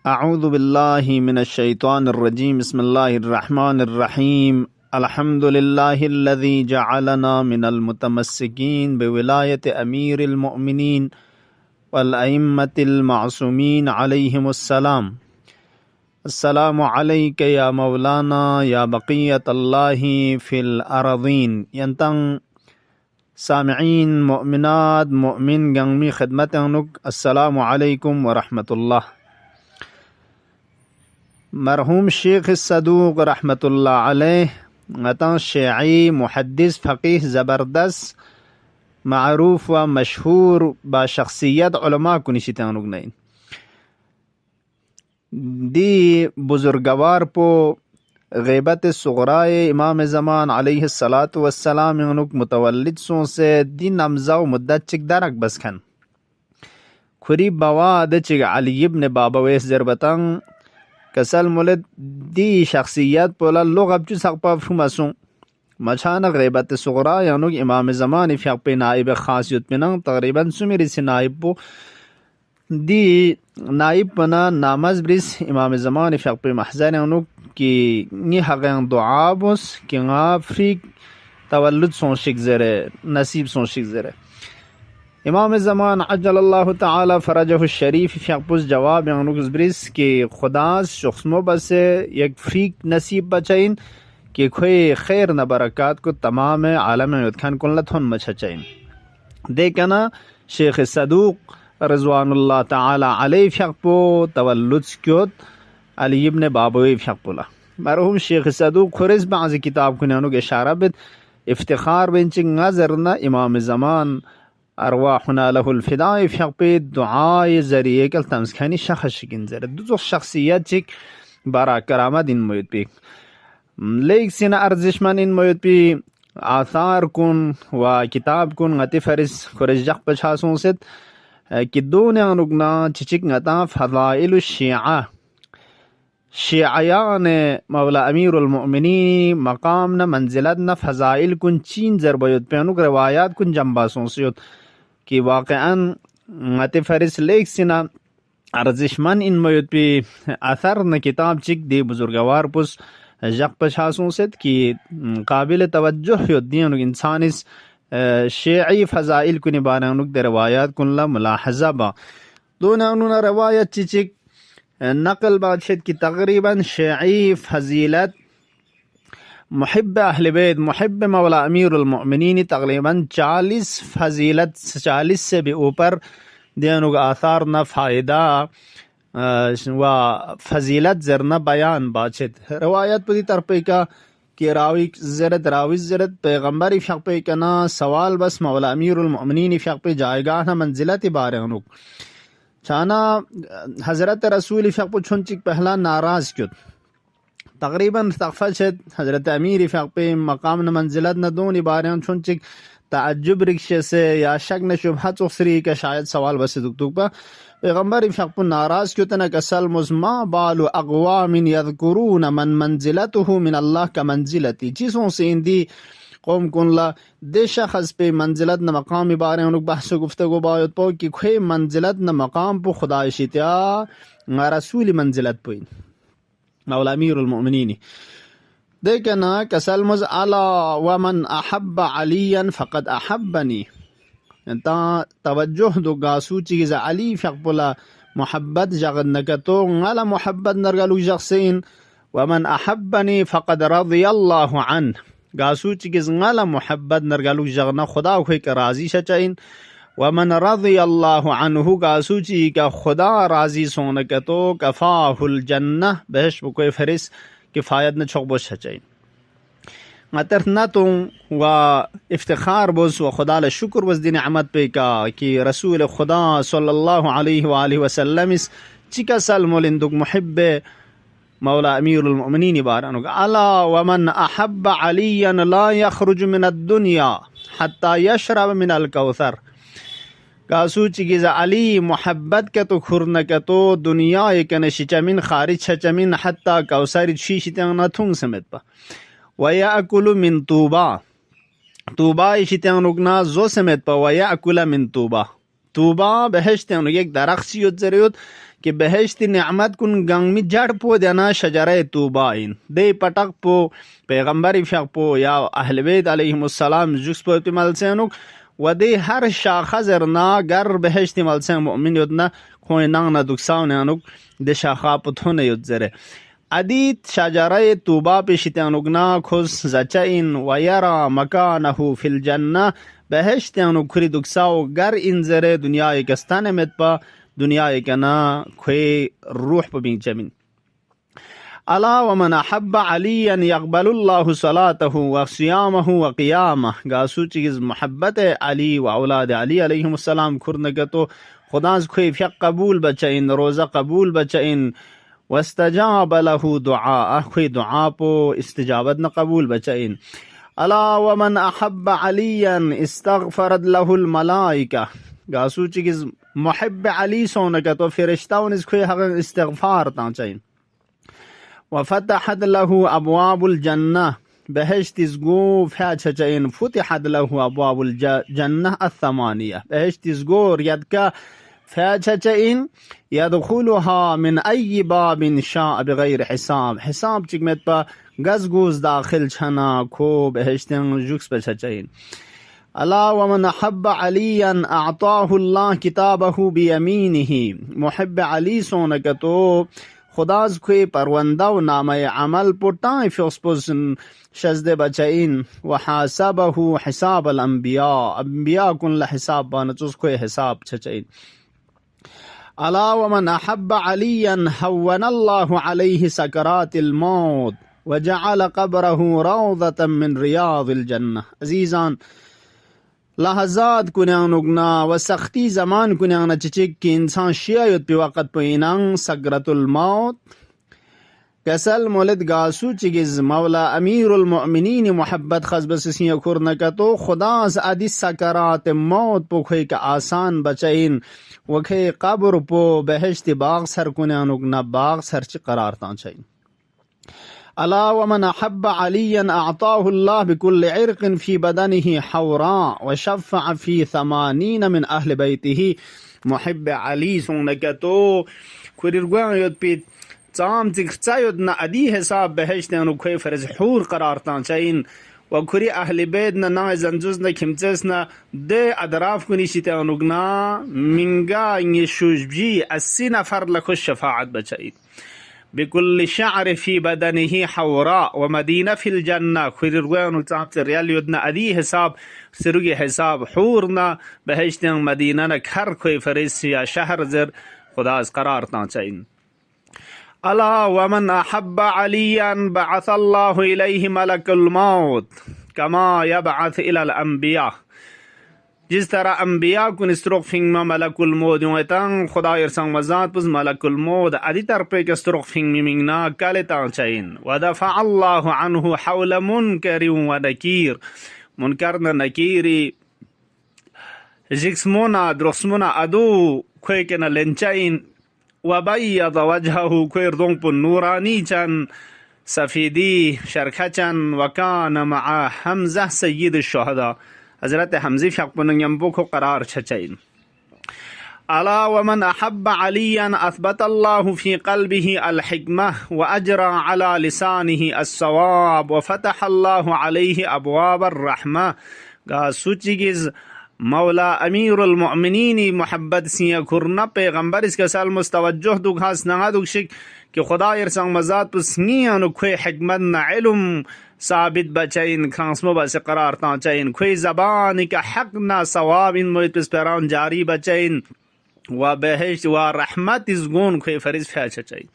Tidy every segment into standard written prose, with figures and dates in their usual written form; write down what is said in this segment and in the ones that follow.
अऊज़ु बिल्लाहि मिनश्शैतानिर्रजीम बिस्मिल्लाहिर्रहमानिर्रहीम अल्हम्दुलिल्लाहिल्लज़ी जअलना मिनल मुतमस्सिकीन बिविलायति अमीरिल मुअमिनीन वल अइम्मतिल मासूमीन अलैहिमुस्सलाम। अस्सलामु अलैका या मौलाना या बक़ियतल्लाहि फ़िल अरज़ीन। यंतंग सामिईन मुअमिनात मुअमिन गंगमी खिदमत अनुक अस्सलामु अलैकुम व रहमतुल्लाह। मरहूम शेख सदूक रहमतुल्लाह अलैह अता शेई मुहद्दिस फ़क़ीह ज़बरदस्त मारूफ व मशहूर बाशख्सियत उलमा कुनिशितानुक नहीं दी बुजुर्गवार पो ग़ैबत सुग़राए इमाम ज़मान अलैहिस्सलातु वस्सलाम अनुक मुतवल्लिद सों से दी नमज़ाव मुद्दत चिक दरक बसखन खुरी बवाद चिक अली इब्न बाबवेस ज़रबतंग कसल मुलद दी शख्सियत पोला लोग अब चु सकपा फुमसों मचाना ग़ैबत सुग़रा यानुक इमाम ज़मान फ़ियक़ पे नाइब ख़ासियत पिनंग तक़रीबन सुमेरी से नाइब पो दी नाइब पना नामज ब्रिस इमाम ज़मान फ़ियक़ पे महज़र यानुक की नी हक़ं दुआ बुस कि फ्रीक तवल्लुद सों शिक ज़रे नसीब सों शिक ज़रे इमाम ज़मान अज्जलल्लाहु ताला फ़रजहु शरीफ फ़ियक़पुस जवाब यानुक ब्रिस के खुदा शुख्समो बसे एक फ्रीक नसीब बचाइन कि खोई खैर न बरक़ात को तमाम आलम युद्खान कुल्लथन मचचाइन देखना शेख सदूक रज़वानुल्लाह ताला अलैहि फ़ियक़पो तवल्लुद क्योत अली इब्न बाबवी फ़ियक़पुला मरहूम शेख सदूक खुरिस बाज़ किताब कुनानुक इशारा बिद इफ्तिखार बेंचिंग नज़रना इमाम ज़मान अरवाहुना लहुल फ़िदा फ़ियक़ पे दुआए ज़रिए कल तमस्खानी शख़स शिकिन ज़रे दो शख्सियत चिक बारा करामत इन मोयद पे लेक सिना अर्जिशमन इन मोयद पे आसार कुन व किताब कुन गति फरिस खुरिस जख पछासों से कि दो ने अनुगना चिचिक गता फ़ज़ाइल शिया शियायान मौला अमीरुल मुअमिनीन मकाम न मंजिलत न फ़ज़ाइल कुन चीन ज़रबयुत पे अनुक रवायात कुन जंबासों से कि वाक़अन गति फरिस लेक सिना अर्जिशमन इन मोयद पे असर न किताब चिक दे बुजुर्गवार पुस जख पछासों से कि काबिल तवज्जुह युद्दीन इंसान इस शेई फ़ज़ाइल कुन बारानुक दे रवायात कुल्ला मुलाहज़ा बा दोनों उन्होंने रवायत चिचिक नकल बादशाह की तकरीबन शेई फ़जीलत मुहिब अहल बैत मुहिब मौला अमीरुल मुअमिनीन तकरीबन 40 फ़जीलत 40 से भी ऊपर देनुक आसार न फ़ायदा व फ़जीलत ज़रना बयान बादशाह रवायत पूरी तरफ का कि रावी ज़रत पैगम्बर फ़ियक़ पे कना सवाल बस मौला अमीरुल मुअमिनीन फ़ियक़ पे जाएगा ना मंजिलत बारे अनुक चाना हज़रत रसूल फ़ियक़ पे छुनचिक पहला नाराज़ क्यों तकरीबन तक़फ़त हज़रत अमीर फ़ियक़ पे मकाम न मंजिलत न दोन बारे छुनचिक ताज्जुब रिक्शे से या शक न शुबहत उखसरी का शायद सवाल बस दुक पा पैगम्बर फ़ियक़ पे नाराज़ क्यों तना कसल मुज़मा बालु अक़वामिन यज़कुरून मन मंजिलतहु मिन अल्लाह का मंजिलती चीज़ों से इंदी कौम कुनला दे शख़्स पे मंजिलत न मकाम बारे उन बहस गुफ्तगू बायत पो कि खे मंजिलत न मकाम पो खुदा शित्या रसूल मंजिलत पो मौला अमीरुल मुअमिनीन देखना कसल मुज़ अला वमन अहब्ब अलियन फ़क़द अहब्बनी ता तवज्जुह दो गासू चीज़ अली फ़ियक़पुला मोहब्बत जगत नकतो गला मोहब्बत नरगलु जगसेन वमन अहब्बनी फ़क़द रज़ियल्लाहु अन गासू चीज़ गला मोहब्बत नरगलु जगना खुदा हुई का राज़ी शचाइन वमन रज़ियल्लाहु अन्हु गासू ची का खुदा राज़ी सोन कतो कफ़ाहुल जन्नह बहश कोई फरिस किफ़ायत न छोक बोश शचाइन मतरत न तो व इफ्तिखार बोस व खुदा ल शुक्र वस दिन अहमद पे का कि रसूल खुदा सल्लल्लाहु अलैहि वसल्लम इस चिका सल मोलिंदुक मुहिब मौला अमीरुल मुअमिनीन बारानुक अला वमन अहब्ब अलियन ला यखरुज मिन दुनिया हत्ता यशरब मिन अल कौसर गासू चिगिज़ अली मोहब्बत के तो खुरन के तो दुनिया एक शिचमिन खारिज छचमिन हत्ता कौसर शीशितंग थुंग समेत पा वयाकुलु मिन तूबा तूबा इशितंग नुकना जो समेत पा वयाकुला मिन तूबा तूबा बहश्त एक दरख्त जरियत कि बहश्त नियमत कुन गंग में जड़ पो देना शजरे तूबा इन दे पटक पो पैगंबर फक पो या अहल बैत अलैहिमुस्सलाम जुस पो तिमल सेनुक ودي هر شاخه زرنا گر بهشت ملسن مؤمن يدنا خوي نغنا دكساون يانوك دي شاخه پتونه يدزره اديت شجره توبا پیشتانوگنا خس زچين ويرى مكانه في الجنه بهشت يانوك خري دكساو گر انزره دنیا کستانه متپا دنیا کنا خوي روح پبين جمين ألا ومن أحب عليا يقبل الله صلاته وصيامه وقيامه قاسو چیز محبت علی و اولاد علی علیهم السلام کرنگتو خداز خوی فیق قبول بچین روزه قبول بچین واستجاب له دعاء خوی دعا پو استجابت نه قبول بچین ألا ومن أحب عليا استغفرت له الملائكة قاسو چیز محب علی سونگتو فرشتاون اس خوی حق استغفار تانچین وفتحت له أبواب الجنة بهشت زقو فاتشين فتحت له أبواب الجنة الثمانية بهشت زقو يدك فاتشين يدخلها من أي باب شاء بغير حساب حساب چكمت با غزغوز داخل چنا كو بهشتن جوكس بچين ألا ومن أحب عليا أعطاه الله كتابه بيمينه محب علي سونكتو خداز کوئی پرونده و نامه عمل پوٹائیں فیوسپوزن شزد بچائین وحاسبه حساب الانبیاء انبیاء کن لحساب بانچوز کوئی حساب چچائین ألا ومن أحب عليا هون الله عليه سكرات الموت وجعل قبره روضة من رياض الجنة عزیزان لحظات کنیانوگنا و سختی زمان کنیانا چچک کی انسان شیعیت پی وقت پوینان سکرت الموت کسل مولد گاسو چگز مولا امیر المؤمنین محبت خزبسیسی کرنکتو خداز ادی سکرات موت پو خوی که آسان بچین وکھے قبر پو بہشت باغ سر کنیانوگنا باغ سر چی قرار تان چین ألا ومن أحب عليا أعطاه الله بكل عرق في بدنه حوراء وشفع في 80 من أهل بيته محب علي سونكتو كوريرغوان يد بيت تام تكتا يدنا أدي حساب بهشتن وكوي فرز حور قرار تانشين وكوري أهل بيتنا نا زنجوزنا كمتسنا دي أدراف كوني شتانوغنا منغا يشوجبجي 80 نفر لكو الشفاعة بچايد بكل شعر في بدنه حوراء ومدينة في الجنة كوريرغوان وتعبت ريال يدنا أدي حساب سروغي حساب حورنا بهشتن مدينة كهر كوي فريس يا شهر زر خداز قرار تانچين ألا ومن أحب عليا بعث الله إليه ملك الموت كما يبعث إلى الأنبياء जिस तरह अंबिया को निस्त्रोक फिंग में मलकुल मौत यूं तंग खुदा इरसंग मजात पुस मलकुल मौत आदि तरपे के स्त्रोक फिंग मिमिंगना काले तांचाइन वदफा अल्लाह अन्हु हौल मुनकर व नकीर मुनकर न नकीरी जिक्समोना द्रोस्मोना अदू खोय के न लेंचाइन वबयद वजहहु खोयर दोंग पुन नूरानी चन सफीदी शरखचन वकान मआ हमजा सय्यद الشهداء حضرت حمزه فقبن ينبوكو قرار چچين ألا ومن أحب عليا أثبت الله في قلبه الحكمة وأجرى على لسانه الصواب وفتح الله عليه أبواب الرحمة قاسو چیز مولا امیر المؤمنین محبت سیا کرنا پیغمبر اس کے سال مستوجہ دو خاص نہ دو شک کہ خدا ارسان مزاد پسنیان کوئی حکمت نہ علم ثابت بچین خاصمو بس قرار تا چین کوئی زبان کا حق نہ ثواب ان مت پیران جاری بچین و بهشت و رحمت از گون کوئی فرض فاچ چین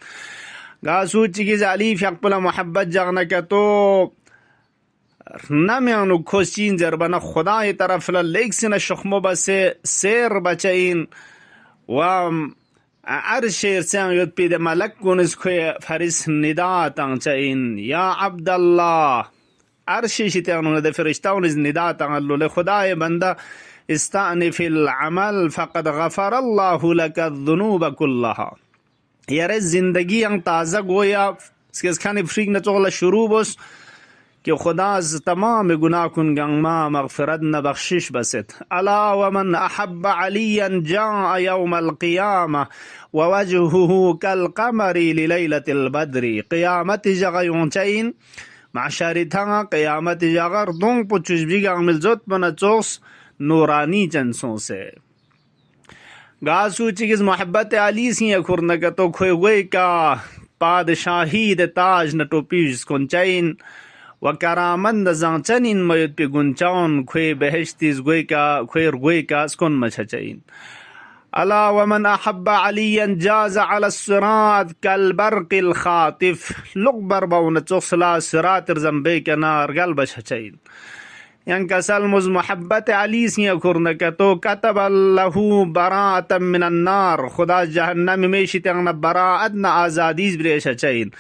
گاسو چیز علی فقبل محبت جغنا تو نمیانو کوشین زربنا خدای طرف لیکسن شخمو بس سیر بچین و عرش ارسان یود پید ملک کنس کوی فرس ندا تانچین یا عبدالله عرشی شتیانو ده فرشتاون از ندا تانلو لخدای بنده استعنف العمل فقد غفر الله لك الذنوب كلها یاره زندگی ان تازه گویا اسکس خانی فریق نتوغل شروع بس कि खुदा तमाम गुनाह कुनगंग मा मगफिरत न बख्शिश बसत। अला वमन अहब्ब अलियन जाअ यौमल क़ियामा व वजहुहु कल क़मरी लिलैलतिल बद्री। क़ियामत जगयोंचैन माशरी थंगा क़ियामत जगर दों पुचुज बिगंग मिलजोत बना चोस नूरानी चंसों से गासू चिगिस मोहब्बत अली सी खुरन का तो खोए का पादशाही द ताज न टोपीज कोंचाइन व करामंद जांचनिन मयुत पे गुंचाउन खोए बहश्तिस गोई का खोए गोई का स्कोन मछचाइन। अला वमन अहब्ब अलियन जाज़ अला सिरात कल बर्क़िल खातिफ। लुक़बर बाउन चोसला सिरात ज़ंबे के नार गल बछचाइन। यंकसल मुज मोहब्बत अली सी खुरन का तो कतब लहू बराअतम मिनन नार। खुदा जहन्नम में शितंग बराअत न आज़ादीज ब्रेश चैन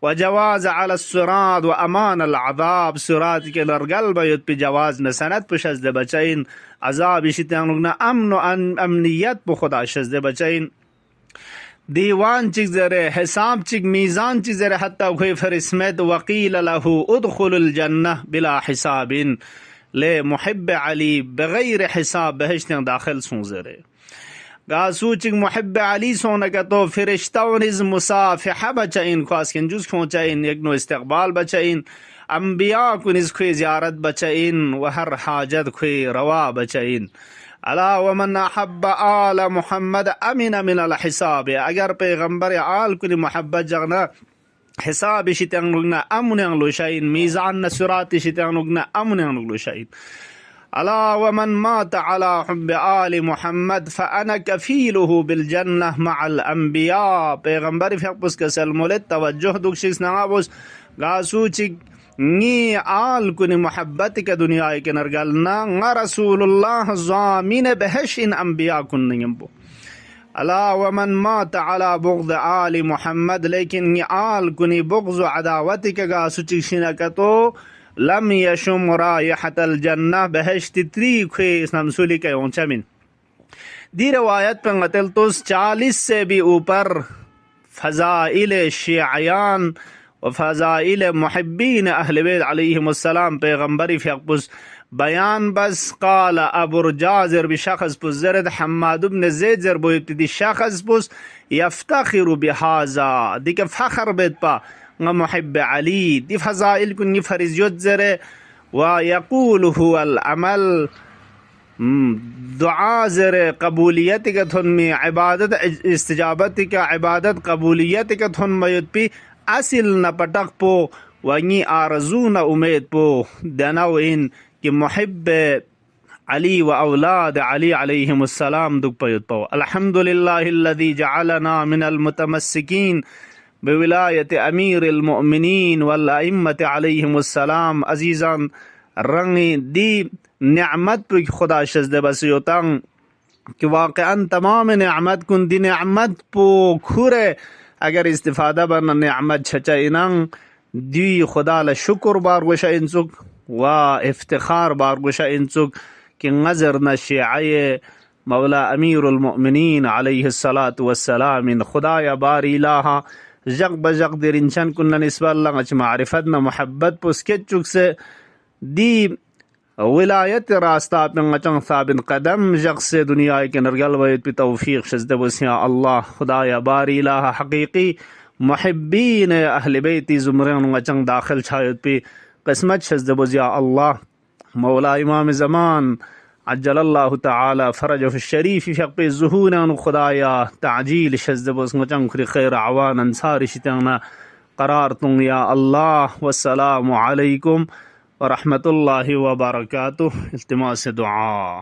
व जवाज अला सिरात व अमान अल अज़ाब। सिरात के नरगल बयुत पे जवाज न सनत पुशज दे बचैन अज़ाब शितंग न अमन अमनियत पे खुदा शज दे बचैन। दीवान चिक जरे हिसाब चिक मीज़ान चिक जरे हत्ता हुए फरिस्मत वकील लहू उदखुलुल जन्नह बिला हिसाबिन ले मुहिब अली बगैर हिसाब बहश्त दाखिल सोजरे। गासू चिक मुहिब अली सोने का तो फिरिश्ताओं निज मुसाफिहा बचैन ख्वास के जुज खोचाइन एक नो इस्तकबाल बचैन अम्बिया को निज खुए ज़ियारत बचैन व हर हाजत खुए रवा बचैन। अला वमन अहब्ब आल मुहम्मद अमिन मिनल हिसाब। अगर पैगंबर आल कुनी मोहब्बत जगना हिसाब शितंगना अमन अंगलुशाइन मीज़ान न सिरात शितंगना अमन अंगलुशाइन। अला वमन मात अला हुब्ब आल मुहम्मद फअना कफीलुहु बिल जन्नह मअल अंबिया। पैगंबर फकबुस के सलमुल तवज्जुह दुखशिस नगाबुस गासू चिक नी आल कुनी मोहब्बत के दुनिया के नरगलना गा रसूलुल्लाह ज़ामिन बहश इन अंबिया कुन्नयम्बो। अला वमन मात अला बुग़्ज़ आल मुहम्मद। लेकिन ये आल कुनी बुग़्ज़ अदावत के गासू चिक शिना का तो लम यशुम रायहतल जन्नह बहश्त त्री खे नमसुली के ओंचमिन। दी रवायत पर गतल तो 40 से भी ऊपर फ़ज़ाइल शियायान व फ़ज़ाइल मुहिब्बीन अहल बैत अलैहिमुस्सलाम पैगंबरी फ़िक़बुस बयान बस क़ाल अबू जाज़िर बिशख़्स पुस ज़रद हम्माद इब्न ज़ैद ज़र बो इब्तिदी शख़्स पुस यफ्तख़िरु बिहाज़ा दिके फ़ख्र बेत पा ग मुहिब अली दी फ़ज़ाइल कुन फरिज़यत ज़रे व यक़ूलु हुवल अमल दुआ ज़रे कबूलियत का थुन में इबादत इस्तिजाबत का इबादत कबूलियत का थुन मयुत पी असिल न पटक पो वही आरज़ू न उम्मीद पो दनाव इन कि मुहिब अली व औलाद अली अलैहिमुस्सलाम दुख पयुत पो। अल्हम्दुलिल्लाहिल्लज़ी जअलना मिनल मुतमस्सिकीन बिविलायत अमीरिल मुअमिनीन वल अइम्मत अलैहिमुस्सलाम। अजीज़ान रंगी दी नेमत पर खुदा शज़्द बसियोतंग कि वाक़अन तमाम नेमत कुन दी नेमत पो खुरे अगर इस्तिफादा बन नेमत छचाइनंग दी खुदा ल शुक्र बार गोशा इंसुक व इफ्तिखार बार गोशा इंसुक कि नजर न शिआए मौला अमीरुल मुअमिनीन अलैहिस्सलातु वस्सलाम इन खुदाया बारी इलाहा जग बजग दिरिंचन कुन्न निस्बत लंगच मारिफत न मोहब्बत पुस्के चुक से दी विलायत रास्ता पे गचंग साबिन कदम जग से दुनिया के नरगल वैद पे तौफीक शज़्द बसिया अल्लाह खुदाया बारी इलाहा हकीकी मुहिब्बीन अहल बैती ज़ुमरन गचंग दाखिल छायत पे किस्मत शज़्द बसिया अल्लाह मौला इमाम ज़मान अज्जलल्लाहु तआला फरजहु शरीफ फ़क़ ज़ुहूरन खुदाया ताजील शज़्द बस गचंग खैर अवान अंसार शितना करार तुंग या अल्लाह। वस्सलामु अलैकुम व रहमतुल्लाहि व बरकातुहू। इल्तिमास दुआ।